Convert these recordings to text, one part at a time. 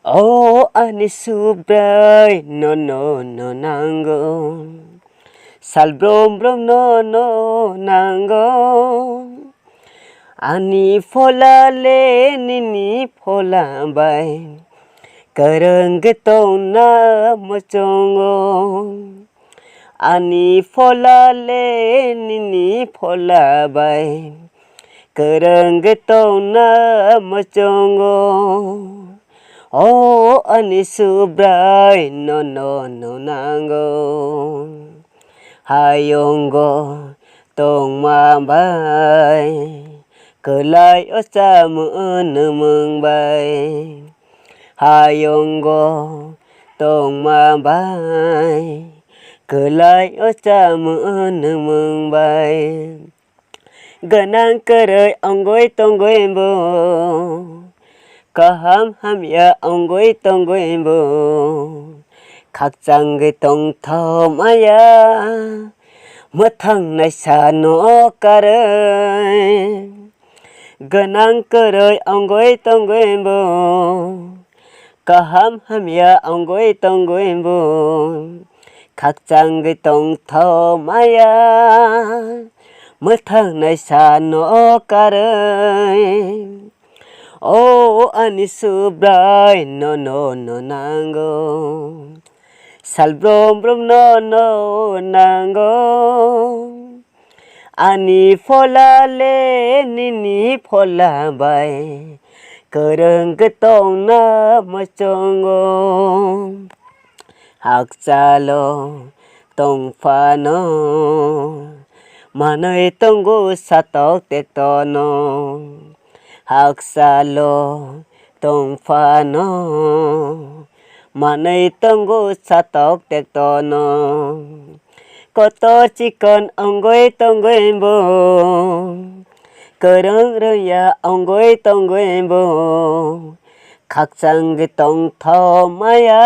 Oh ani subray no nango sal brom no nango ani fola le nini fola bay kereng getong na mochongo ani fola le nini fola bay kereng getong na mochongo oh ani subray no nango hayongo tong ma bay kelai osa mung bay hayongo tong ma bay kelai osa mung bay ganang kerai onggoy tonggoy bo kaham ya onggoy tonggoy bo khakchang ge tong thom aya mathang nai sa no karai ganang kerai onggoy tonggoy bo kaham ya onggoy tonggoy bo khakchang ge tong thom aya mathang nai sa no karai oh ani subray no nango sal brom no nango ani fola le nini fola bay kereng getong na mochongo hak chalo tong pha no manai tonggo satok tek tono hak salo tong pha no manai tonggo satok tek tono kotor chikon onggoy tonggoy bo kereng rya onggoy tonggoy bo khakchang ge tong thom aya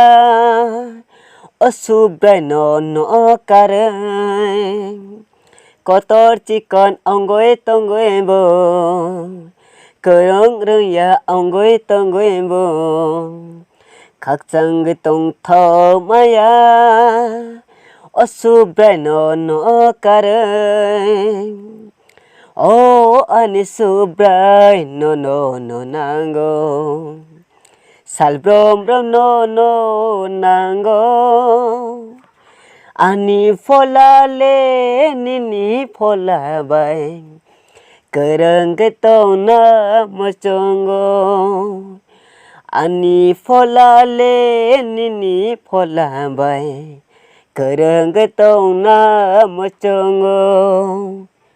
osubray no karai kotor chikon onggoy tonggoy bo kereng rya onggoy tonggoy bo khakchang ge tong thom aya osubray no karai oh ani subray no nango sal brom no nango ani fola le nini fola bay kereng getong na mochongo ani fola le nini fola bay kereng getong na mochongo